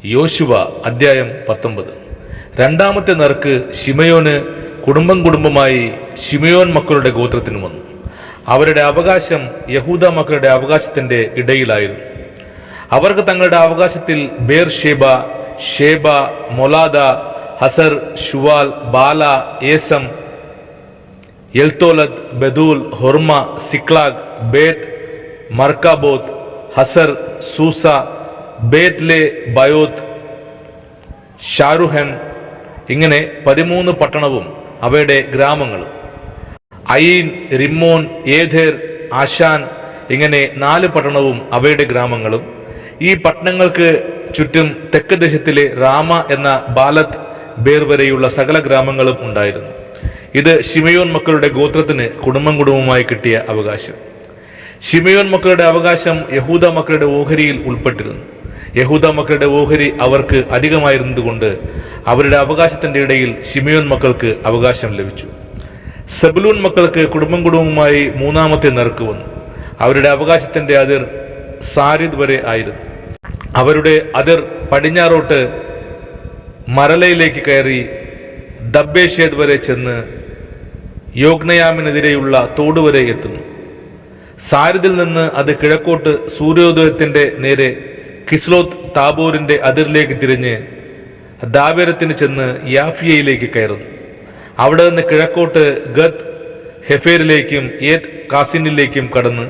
യോശുവ അധ്യായം 19. രണ്ടാമത്തെ നറുക്ക് ശിമയോന് കുടുംബമായി ശിമയോൻ മക്കളുടെ ഗോത്രത്തിന് വന്നു. അവരുടെ അവകാശം യഹൂദ മക്കളുടെ അവകാശത്തിന്റെ ഇടയിലായിരുന്നു. അവർക്ക് തങ്ങളുടെ അവകാശത്തിൽ ബേർഷേബ, ഷേബ, മൊലാദ, ഹസർ, ഷുവാൽ, ബാല, ഏസം, എൽത്തോലദ്, ബദൂൽ, ഹൊർമ, സിക്ലാഗ്, ബേത്ത് മർക്കാബോത്ത്, ഹസർ, സൂസ, ബേത്ലെ ബയോത്ത്, ഷാരുഹൻ, ഇങ്ങനെ 13 പട്ടണവും അവയുടെ ഗ്രാമങ്ങളും. അയീൻ, റിമ്മോൻ, ഏഥേർ, ആശാൻ, ഇങ്ങനെ 4 പട്ടണവും അവയുടെ ഗ്രാമങ്ങളും. ഈ പട്ടണങ്ങൾക്ക് ചുറ്റും തെക്ക് ദേശത്തിലെ റാമ എന്ന ബാലത്ത് ബേർ വരെയുള്ള സകല ഗ്രാമങ്ങളും ഉണ്ടായിരുന്നു. ഇത് ശിമയോൻ മക്കളുടെ ഗോത്രത്തിന് കുടുംബമായി കിട്ടിയ അവകാശം. ശിമയോൻ മക്കളുടെ അവകാശം യഹൂദ മക്കളുടെ ഓഹരിയിൽ ഉൾപ്പെട്ടിരുന്നു. യഹൂദ മക്കളുടെ ഓഹരി അവർക്ക് അധികമായിരുന്നതുകൊണ്ട് അവരുടെ അവകാശത്തിന്റെ ഇടയിൽ ശിമയോൻ മക്കൾക്ക് അവകാശം ലഭിച്ചു. സെബുലൂൻ മക്കൾക്ക് കുടുംബമായി 3-ാമത്തെ നറുക്ക് വന്നു. അവരുടെ അവകാശത്തിന്റെ അതിർ സാരിദ് വരെ ആയിരുന്നു. അവരുടെ അതിർ പടിഞ്ഞാറോട്ട് മരലയിലേക്ക് കയറി ദബ്ബേഷേദ് വരെ ചെന്ന് യോഗ്നയാമിനെതിരെയുള്ള തോട് വരെ എത്തുന്നു. സാരിദിൽ നിന്ന് അത് കിഴക്കോട്ട് സൂര്യോദയത്തിന്റെ നേരെ കിസ്ലോത്ത് താബോറിന്റെ അതിരിലേക്ക് തിരിഞ്ഞ് ദാബേരത്തിന് ചെന്ന് യാഫിയയിലേക്ക് കയറുന്നു. അവിടെ നിന്ന് കിഴക്കോട്ട് ഗത്ത് ഹെഫേരിലേക്കും ഏത് കാസിനിലേക്കും കടന്ന്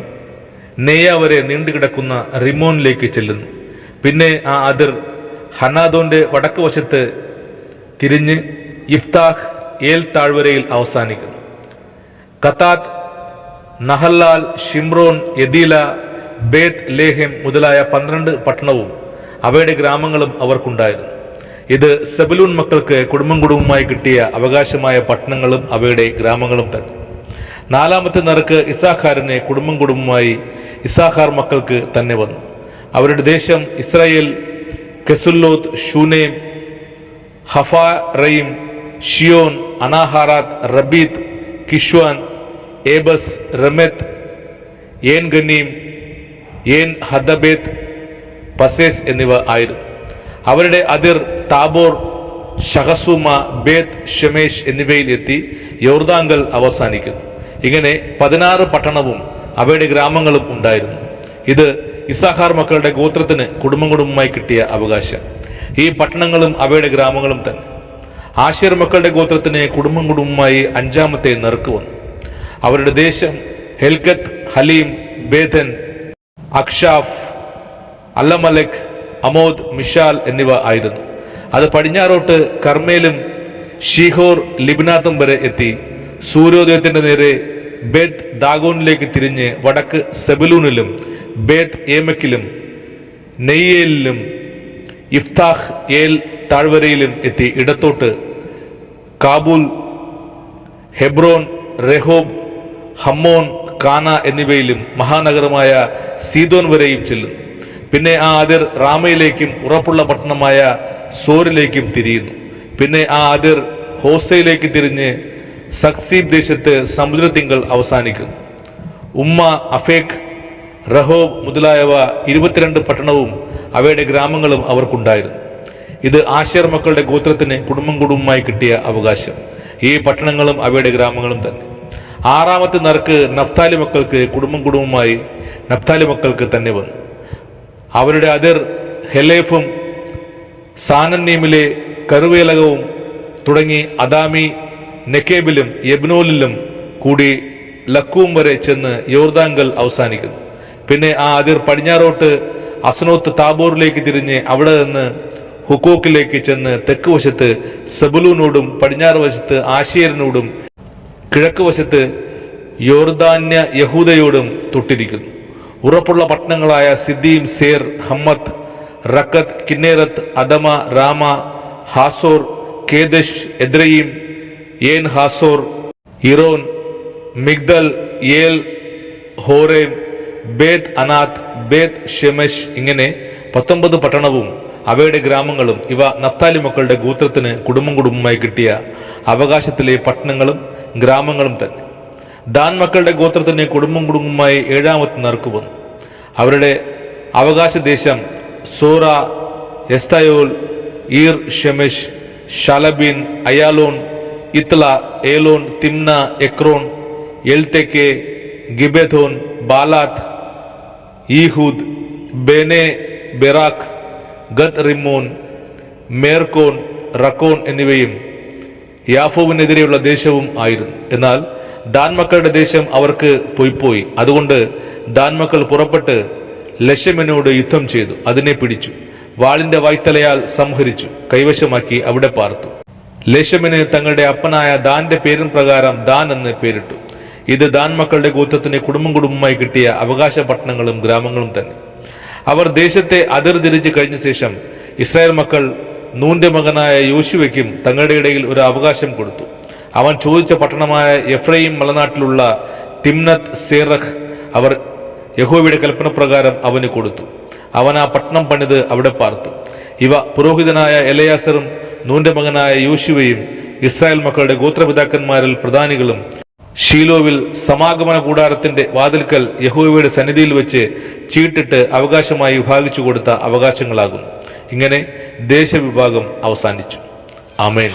നെയ്യ വരെ നീണ്ടുകിടക്കുന്ന റിമോനിലേക്ക് ചെല്ലുന്നു. പിന്നെ ആ അതിർ ഹനാദോന്റെ വടക്ക് വശത്ത് തിരിഞ്ഞ് ഇഫ്താഹ് ഏൽ താഴ്വരയിൽ അവസാനിക്കുന്നു. കത്താത്ത്, നഹല്ലാൽ, ഷിംറോൻ, യദീല, ബേത്ത് ലേഹം മുതലായ 12 പട്ടണവും അവയുടെ ഗ്രാമങ്ങളും അവർക്കുണ്ടായിരുന്നു. ഇത് സെബുലൂൻ മക്കൾക്ക് കുടുംബമായി കിട്ടിയ അവകാശമായ പട്ടണങ്ങളും അവയുടെ ഗ്രാമങ്ങളും തന്നെ. 4-ാമത്തെ നറുക്ക് ഇസാഖാരിനെ കുടുംബമായി ഇസാഖാർ മക്കൾക്ക് തന്നെ വന്നു. അവരുടെ ദേശം ഇസ്രായേൽ, കെസുല്ലോത്ത്, ഷൂനേം, ഹഫാറയിം, ഷിയോൻ, അനാഹാറാത്ത്, റബീത്ത്, കിഷ്വാൻ, ഏബസ്, റമെത്ത്, ഏൻ ഗന്നീം, ഏൻ ഹദബേത്ത്, പസേസ് എന്നിവ ആയിരുന്നു. അവരുടെ അതിർ താബോർ, ഷഹസുമ, ബേത്ത് ഷെമേഷ് എന്നിവയിൽ എത്തി യോർദാങ്കൽ അവസാനിക്കുന്നു. ഇങ്ങനെ 16 പട്ടണവും അവയുടെ ഗ്രാമങ്ങളും ഉണ്ടായിരുന്നു. ഇത് ഇസാഖാർ മക്കളുടെ ഗോത്രത്തിന് കുടുംബമായി കിട്ടിയ അവകാശം. ഈ പട്ടണങ്ങളും അവയുടെ ഗ്രാമങ്ങളും തന്നെ. ആശേർ മക്കളുടെ ഗോത്രത്തിന് കുടുംബമായി 5-ാമത്തെ നറുക്ക് വന്നു. അവരുടെ ദേശം ഹെൽക്കത്ത്, ഹലീം, ബേഥൻ, അക്ഷാഫ്, അല്ലമലക്, അമോദ്, മിഷാൽ എന്നിവ ആയിരുന്നു. അത് പടിഞ്ഞാറോട്ട് കർമ്മേലും ഷീഹോർ ലിബ്നാത്തും വരെ എത്തി സൂര്യോദയത്തിന്റെ നേരെ ബേത്ത് ദാഗോനിലേക്ക് തിരിഞ്ഞ് വടക്ക് സെബുലൂനിലും ബേത്ത് ഏമക്കിലും നെയ്യേലിലും ഇഫ്താഹ് ഏൽ താഴ്വരയിലും എത്തി ഇടത്തോട്ട് കാബൂൽ, ഹെബ്രോൻ, റെഹോബ്, ഹമ്മോൻ, കാന എന്നിവയിലും മഹാനഗരമായ സീദോൻ വരെയും ചെല്ലുന്നു. പിന്നെ ആ അതിർ റാമയിലേക്കും ഉറപ്പുള്ള പട്ടണമായ സോറിലേക്കും തിരിയുന്നു. പിന്നെ ആ അതിർ ഹോസയിലേക്ക് തിരിഞ്ഞ് സക്സീബ് ദേശത്ത് സമുദ്രത്തിങ്കൽ അവസാനിക്കുന്നു. ഉമ്മ, അഫേഖ്, റഹോബ് മുതലായവ 22 പട്ടണവും അവയുടെ ഗ്രാമങ്ങളും അവർക്കുണ്ടായിരുന്നു. ഇത് ആശേർ മക്കളുടെ ഗോത്രത്തിന് കുടുംബമായി കിട്ടിയ അവകാശം. ഈ പട്ടണങ്ങളും അവയുടെ ഗ്രാമങ്ങളും തന്നെ. 6-ാമത്തെ നറുക്ക് നഫ്താലി മക്കൾക്ക് കുടുംബമായി നഫ്താലി മക്കൾക്ക് തന്നെ വന്നു. അവരുടെ അതിർ ഹെലേഫും സാനന്നീമിലെ കറുവേലകവും തുടങ്ങി അദാമി, നെക്കേബിലും യബ്നോലിലും കൂടി ലക്കൂം വരെ ചെന്ന് യോർദാങ്കൽ അവസാനിക്കുന്നു. പിന്നെ ആ അതിർ പടിഞ്ഞാറോട്ട് അസ്നോത്ത് താബോറിലേക്ക് തിരിഞ്ഞ് അവിടെ നിന്ന് ഹുക്കോക്കിലേക്ക് ചെന്ന് തെക്ക് വശത്ത് സെബുലൂനോടും പടിഞ്ഞാറ് വശത്ത് ആശേരിനോടും കിഴക്ക് വശത്ത് യോർദാന്യ യഹൂദയോടും തൊട്ടിരിക്കുന്നു. ഉറപ്പുള്ള പട്ടണങ്ങളായ സിദ്ദീം, സേർ, ഹമ്മത്ത്, റക്കത്ത്, കിന്നേറത്ത്, അദമ, രാമ, ഹാസോർ, കേദഷ്, എദ്രയീം, ഏൻ ഹാസോർ, ഇറോൻ, മിഗ്ദൽ, ഏൽ, ഹോരേം, ബേത്ത് അനാത്ത്, ബേത്ത് ഷെമഷ്, ഇങ്ങനെ 19 പട്ടണവും അവയുടെ ഗ്രാമങ്ങളും. ഇവ നഫ്താലി മക്കളുടെ ഗോത്രത്തിന് കുടുംബമായി കിട്ടിയ അവകാശത്തിലെ പട്ടണങ്ങളും ഗ്രാമങ്ങളും തന്നെ. ദാൻ മക്കളുടെ ഗോത്രത്തിന് കുടുംബമായി 7-ാമത്തെ നറുക്ക് വന്നു. അവരുടെ അവകാശ ദേശം Zorah, Eshtaol, Ir Shemesh, Shaalabbin, Aijalon, Ithlah, Elon, Timnah, Ekron, Eltekeh, Gibbethon, Baalath, Jehud, Bene, Berak, Gath Rimmon, Me Jarkon, Rakkon എന്നിവയും യാഫോവിനെതിരെയുള്ള ദേശവും ആയിരുന്നു. എന്നാൽ ദാൻ മക്കളുടെ ദേശം അവർക്ക് പൊയ്പോയി. അതുകൊണ്ട് ദാൻ മക്കൾ പുറപ്പെട്ട് ലശെമിനോട് യുദ്ധം ചെയ്തു, അതിനെ പിടിച്ചു, വാളിന്റെ വായ്ത്തലയാൽ സംഹരിച്ചു, കൈവശമാക്കി അവിടെ പാർത്തു. ലേശമിന് തങ്ങളുടെ അപ്പനായ ദാന്റെ പേരിൻ പ്രകാരം ദാൻ എന്ന് പേരിട്ടു. ഇത് ദാൻ മക്കളുടെ ഗോത്രത്തിന് കുടുംബമായി കിട്ടിയ അവകാശ പട്ടണങ്ങളും ഗ്രാമങ്ങളും തന്നെ. അവർ ദേശത്തെ അതിർതിരിച്ച് കഴിഞ്ഞ ശേഷം ഇസ്രായേൽ മക്കൾ നൂന്റെ മകനായ യോശുവയ്ക്കും തങ്ങളുടെ ഇടയിൽ ഒരു അവകാശം കൊടുത്തു. അവൻ ചോദിച്ച പട്ടണമായ എഫ്രൈം മലനാട്ടിലുള്ള തിമ്നത്ത് സേറഹ് അവർ യഹോവയുടെ കൽപ്പന പ്രകാരം അവന് കൊടുത്തു. അവൻ ആ പട്ടണം പണിത് അവിടെ പാർത്തു. ഇവ പുരോഹിതനായ എലയാസറും നൂന്റെ മകനായ യോശുവയും ഇസ്രായേൽ മക്കളുടെ ഗോത്രപിതാക്കന്മാരിൽ പ്രധാനികളും ഷീലോവിൽ സമാഗമന കൂടാരത്തിന്റെ വാതിൽക്കൽ യഹോവയുടെ സന്നിധിയിൽ വെച്ച് ചീട്ടിട്ട് അവകാശമായി വിഭാഗിച്ചു കൊടുത്ത അവകാശങ്ങളാകുന്നു. ഇങ്ങനെ ദേശവിഭാഗം അവസാനിച്ചു. ആമേൻ.